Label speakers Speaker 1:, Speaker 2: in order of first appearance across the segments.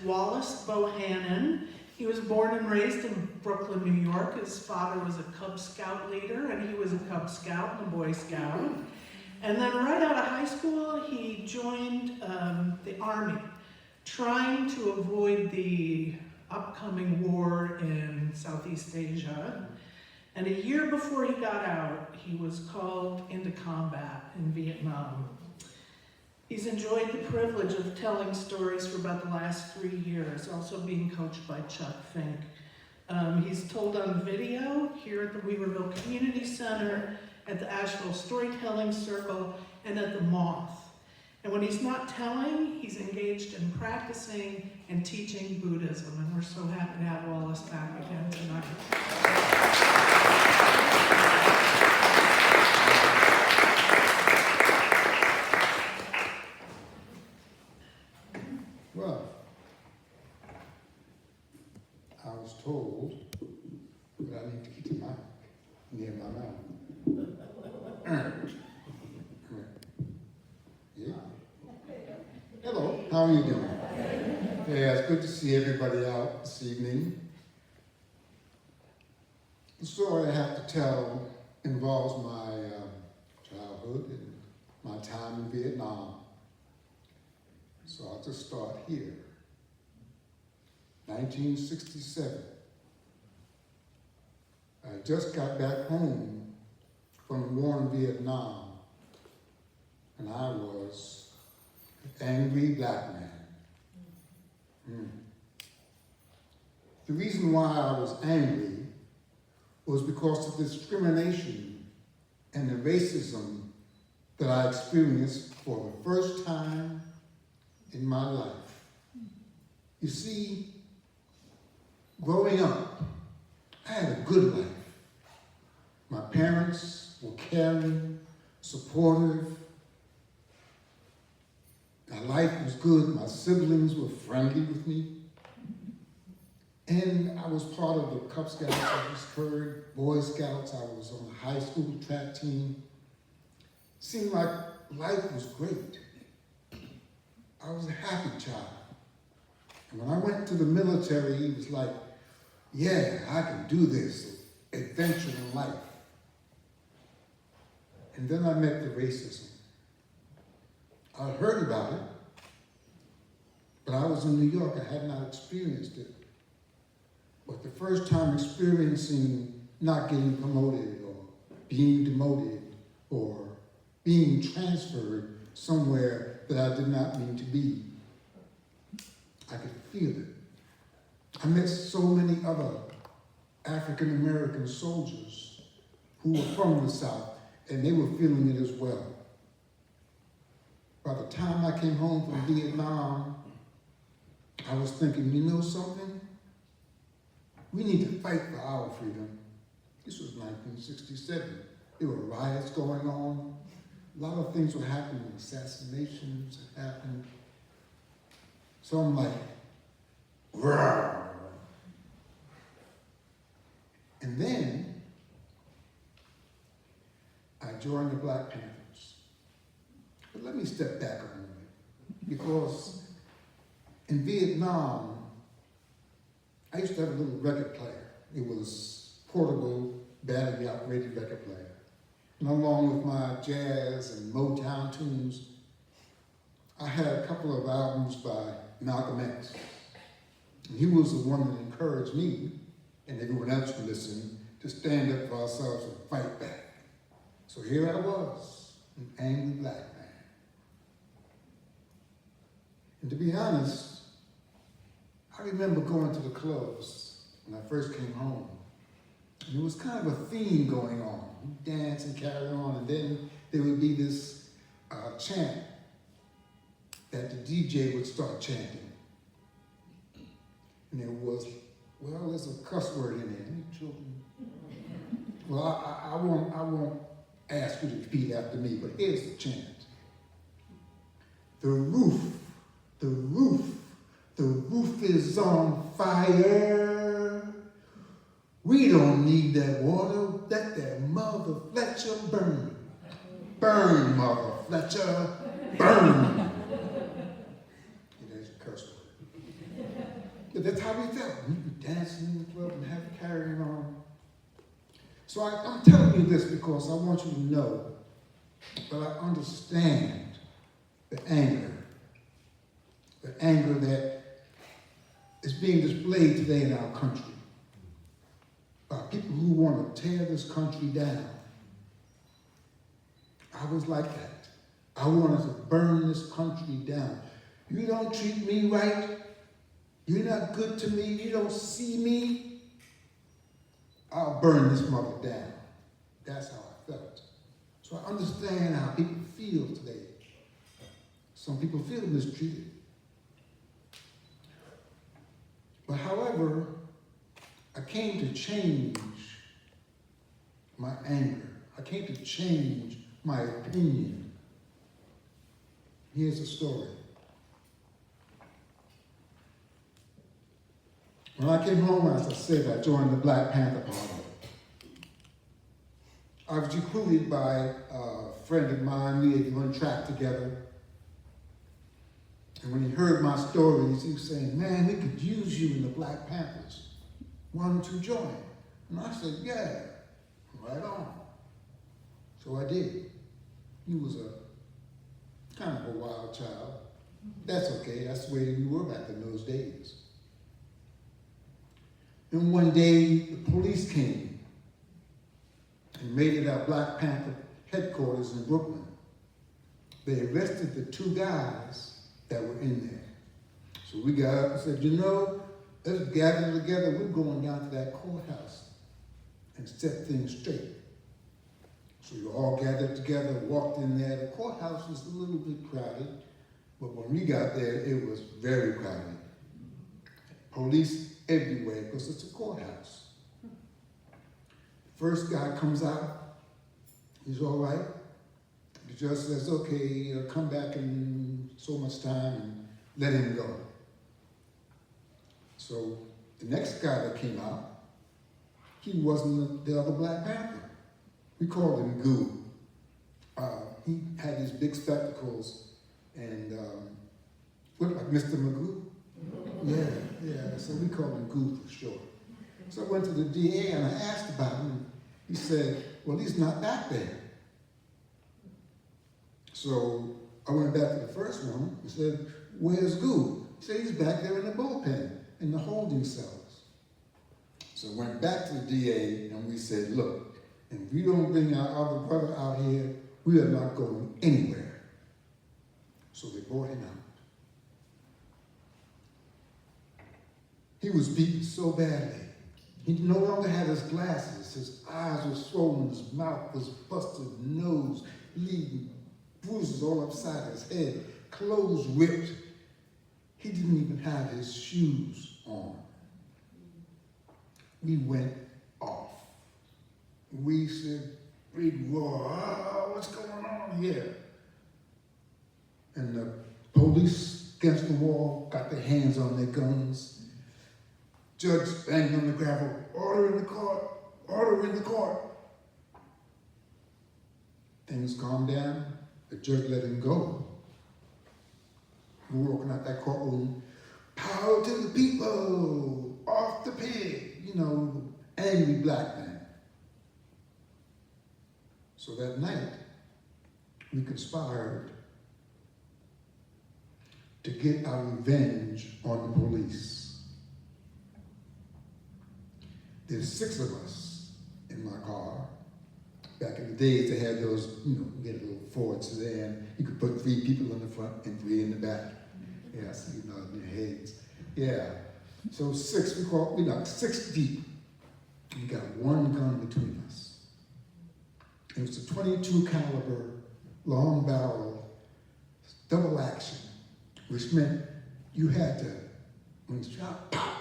Speaker 1: Wallace Bohanan. He was born and raised in Brooklyn, New York. His father was a Cub Scout leader, and he was a Cub Scout and a Boy Scout. And then right out of high school, he joined the Army, trying to avoid the upcoming war in Southeast Asia. And a year before he got out, he was called into combat in Vietnam. He's enjoyed the privilege of telling stories for about the last 3 years, also being coached by Chuck Fink. He's told on video here at the Weaverville Community Center, at the Asheville Storytelling Circle, and at the Moth. And when he's not telling, he's engaged in practicing and teaching Buddhism. And we're so happy to have Wallace back again tonight.
Speaker 2: Well, I was told that I need to keep the mic near my mouth. Yeah. Hello, how are you doing? Yeah, it's good to see everybody out this evening. The story I have to tell involves my childhood and my time in Vietnam. So I'll just start here. 1967. I just got back home from the war in Vietnam, and I was an angry black man. The reason why I was angry was because of the discrimination and the racism that I experienced for the first time in my life. You see, growing up, I had a good life. My parents were caring, supportive. My life was good. My siblings were friendly with me. And I was part of the Cub Scouts, I just heard, Boy Scouts. I was on the high school track team. Seemed like life was great. I was a happy child. And when I went to the military, it was like, yeah, I can do this, adventure in life. And then I met the racism. I heard about it, but I was in New York. I had not experienced it. But the first time experiencing not getting promoted or being demoted or being transferred somewhere that I did not mean to be, I could feel it. I met so many other African-American soldiers who were from the South, and they were feeling it as well. By the time I came home from Vietnam, I was thinking, you know something? We need to fight for our freedom. This was 1967. There were riots going on. A lot of things were happening. Assassinations had happened. So I'm like, rawr. And then I joined the Black Panthers. But let me step back a moment, because in Vietnam, I used to have a little record player. It was portable, battery operated record player. And along with my jazz and Motown tunes, I had a couple of albums by Malcolm X. And he was the one that encouraged me, and everyone else who listened, to stand up for ourselves and fight back. So here I was, an angry black man. And to be honest, I remember going to the clubs when I first came home. And there was kind of a theme going on. You dance and carry on, and then there would be this chant that the DJ would start chanting. And there was, well, there's a cuss word in there. Any children? Well, I won't ask you to repeat after me, but here's the chant. The roof is on fire. We don't need that water. Let that Mother Fletcher burn. Burn, Mother Fletcher, burn. And there's a curse word. But that's how we felt. We were dancing in the club and carrying on. So I'm telling you this because I want you to know that I understand the anger that is being displayed today in our country by people who want to tear this country down. I was like that. I wanted to burn this country down. You don't treat me right. You're not good to me. You don't see me. I'll burn this mother down. That's how I felt. So I understand how people feel today. Some people feel mistreated. But however, I came to change my anger. I came to change my opinion. Here's the story. When I came home, as I said, I joined the Black Panther Party. I was recruited by a friend of mine. We had run track together. And when he heard my stories, he was saying, man, we could use you in the Black Panthers. Why don't you join? And I said, yeah, right on. So I did. He was a kind of a wild child. That's okay. That's the way we were back in those days. And one day, the police came and raided our Black Panther headquarters in Brooklyn. They arrested the 2 guys that were in there. So we got up and said, you know, let's gather together. We're going down to that courthouse and set things straight. So we all gathered together, walked in there. The courthouse was a little bit crowded, but when we got there, it was very crowded. Police everywhere because it's a courthouse. First guy comes out, he's all right. The judge says, okay, come back in so much time and let him go. So the next guy that came out, he wasn't the other Black Panther. We called him Goo. He had these big spectacles and looked like Mr. Magoo. Yeah, so we called him Goo for short. So I went to the DA and I asked about him. He said, well, he's not back there. So I went back to the first one and said, where's Goo? He said, he's back there in the bullpen, in the holding cells. So I went back to the DA and we said, look, if we don't bring our other brother out here, we are not going anywhere. So they brought him out. He was beaten so badly. He no longer had his glasses. His eyes were swollen, his mouth was busted, nose bleeding, bruises all upside his head, clothes ripped. He didn't even have his shoes on. We went off. We said, big roar, oh, what's going on here? And the police against the wall got their hands on their guns. Judge banged on the gravel, order in the court, order in the court. Things calmed down, the judge let him go. We were walking out that courtroom, power to the people, off the pig, angry Black man. So that night, we conspired to get our revenge on the police. There's 6 of us in my car. Back in the days, they had those, you get a little Ford sedan. You could put 3 people in the front and 3 in the back. Yeah, so in your heads. Yeah. So 6, we knocked 6 deep. We got 1 gun between us. It was a 22 caliber, long barrel, double action, which meant you had to, when you shot, pop,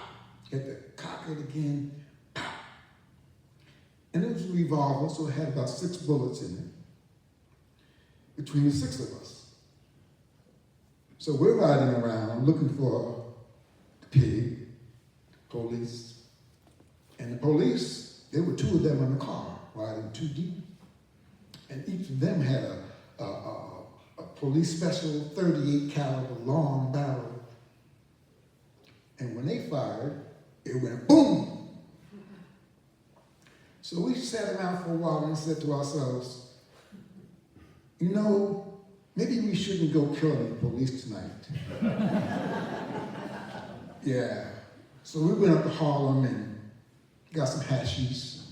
Speaker 2: you had to cock it again, pop. And it was a revolver, so it had about 6 bullets in it, between the 6 of us. So we're riding around looking for the pig, police, and the police, there were 2 of them in the car, riding 2 deep. And each of them had a police special 38 caliber long barrel. And when they fired, it went boom. So we sat around for a while and said to ourselves, you know, maybe we shouldn't go kill any police tonight. Yeah. So we went up to Harlem and got some hashies.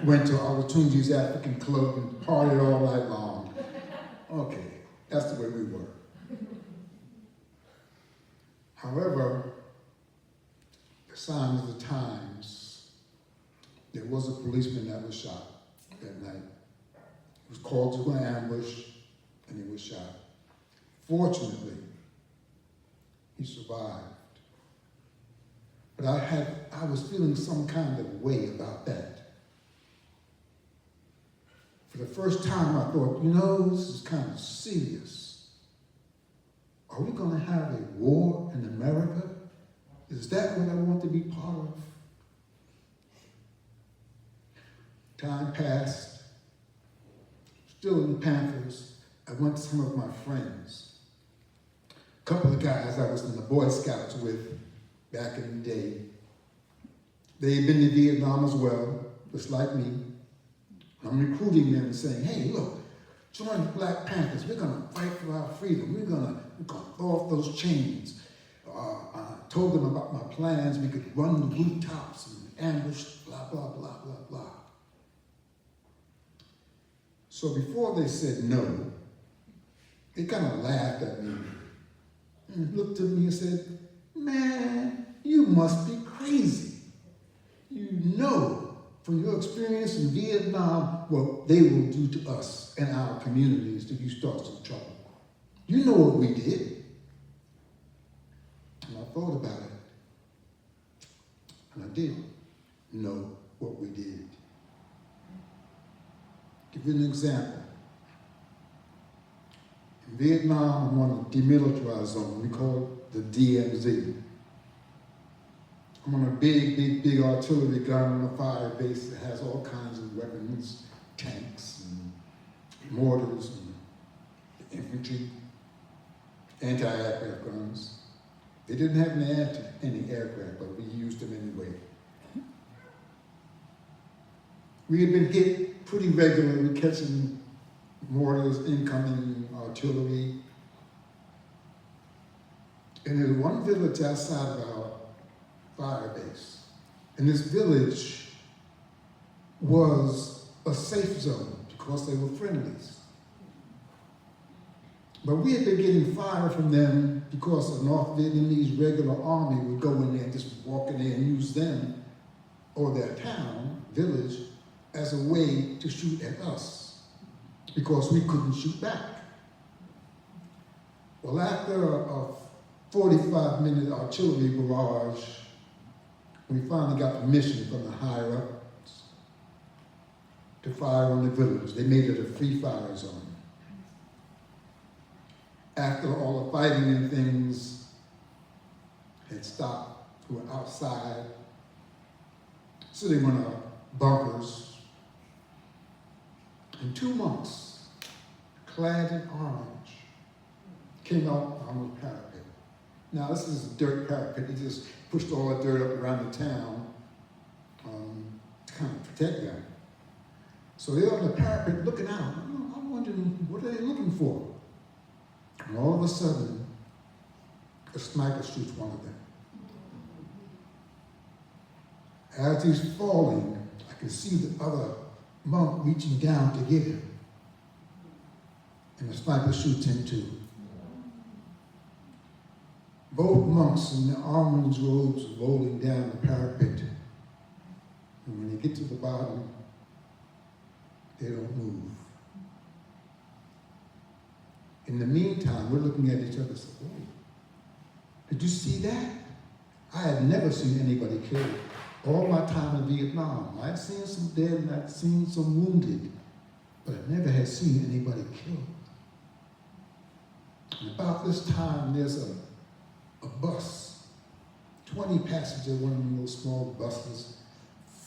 Speaker 2: Went to Olatunji's African Club and partied all night long. Okay, that's the way we were. However, the signs of the times, there was a policeman that was shot that night. He was called to an ambush and he was shot. Fortunately, he survived. But I was feeling some kind of way about that. For the first time, I thought, you know, this is kind of serious. Are we going to have a war in America? Is that what I want to be part of? Time passed. Still in the Panthers, I went to some of my friends. A couple of guys I was in the Boy Scouts with back in the day. They had been to Vietnam as well, just like me. I'm recruiting them and saying, hey, look, join the Black Panthers. We're going to fight for our freedom. We're going to throw off those chains. I told them about my plans. We could run the rooftops and ambush, blah, blah, blah, blah, blah. So before they said no, they kind of laughed at me and looked at me and said, man, you must be crazy. You know from your experience in Vietnam what they will do to us and our communities if you start some trouble. You know what we did. And I thought about it. And I did know what we did. Give you an example. In Vietnam, I'm on a demilitarized zone. We call it the DMZ. I'm on a big artillery gun on a fire base that has all kinds of weapons, tanks and mortars and infantry, anti-aircraft guns. They didn't have any aircraft, but we used them anyway. We had been hit pretty regularly, catching mortars, incoming artillery. And there's one village outside of our fire base. And this village was a safe zone because they were friendlies. But we had been getting fire from them because the North Vietnamese regular army would go in there and just walk in there and use them or their town, village, as a way to shoot at us because we couldn't shoot back. Well, after a 45-minute artillery barrage, we finally got permission from the higher-ups to fire on the village. They made it a free fire zone. After all the fighting and things had stopped, we were outside, sitting in our bunkers, and 2 monks, clad in orange, came out on the parapet. Now, this is a dirt parapet. He just pushed all the dirt up around the town to kind of protect them. So they're on the parapet looking out. I'm wondering, what are they looking for? And all of a sudden, a sniper shoots one of them. As he's falling, I can see the other monk reaching down to get him. And the sniper shoots him too. Both monks in their armor's robes rolling down the parapet. And when they get to the bottom, they don't move. In the meantime, we're looking at each other and saying, oh, did you see that? I had never seen anybody killed. All my time in Vietnam, I'd seen some dead and I'd seen some wounded, but I never had seen anybody killed. And about this time, there's a bus, 20 passengers, one of those small buses,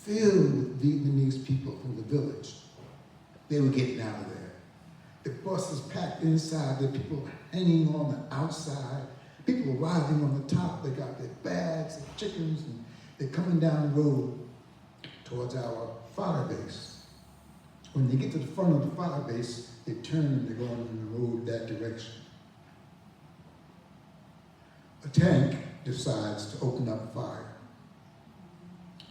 Speaker 2: filled with Vietnamese people from the village. They were getting out of there. The bus is packed inside. There are people hanging on the outside. People arriving on the top. They got chickens, and they're coming down the road towards our fire base. When they get to the front of the fire base, they turn and they're going in the road that direction. A tank decides to open up fire.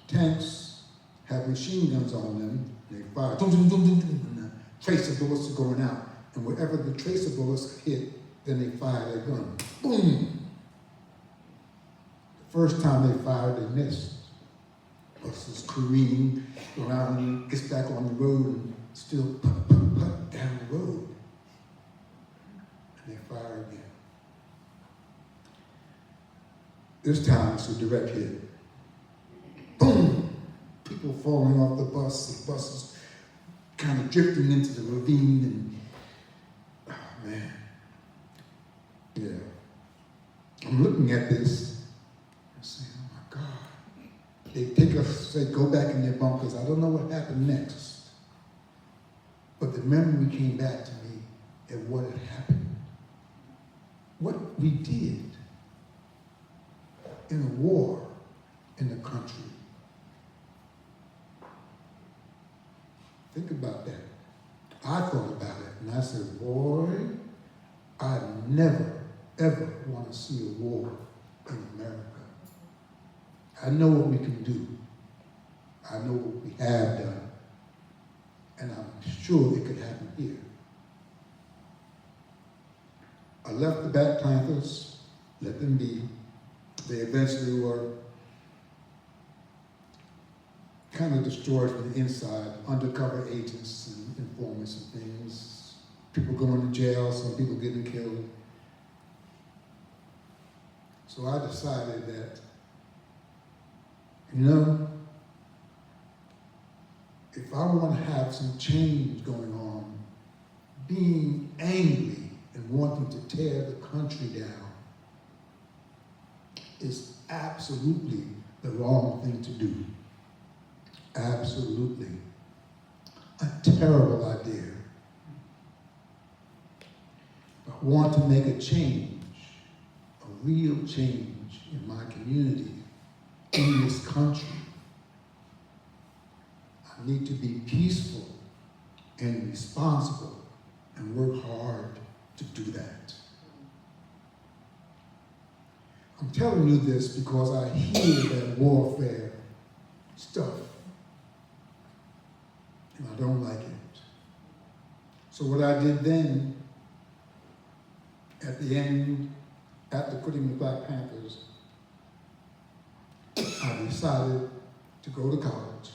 Speaker 2: Tanks have machine guns on them. They fire, and the tracer bullets are going out. And wherever the tracer bullets hit, then they fire their gun. Boom! The first time they fired, they missed. Bus is careening around and gets back on the road and still put down the road. And they fire again. This time it's a direct hit. Boom! People falling off the bus is kind of drifting into the ravine, and oh man. Yeah. I'm looking at this and saying, oh my God. They take us, say, go back in their bunkers. I don't know what happened next. But the memory came back to me of what had happened. What we did in a war in the country. Think about that. I thought about it and I said, boy, I never, ever want to see a war in America. I know what we can do. I know what we have done. And I'm sure it could happen here. I left the Black Panthers, let them be. They eventually were kind of destroyed from the inside, undercover agents and informants and things. People going to jail, some people getting killed. So I decided that, you know, if I want to have some change going on, being angry and wanting to tear the country down is absolutely the wrong thing to do. Absolutely. A terrible idea. I want to make a change, a real change in my community, in this country. I need to be peaceful and responsible and work hard to do that. I'm telling you this because I hear that warfare stuff, and I don't like it. So what I did then, at the end, after quitting the Black Panthers, I decided to go to college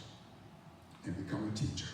Speaker 2: and become a teacher.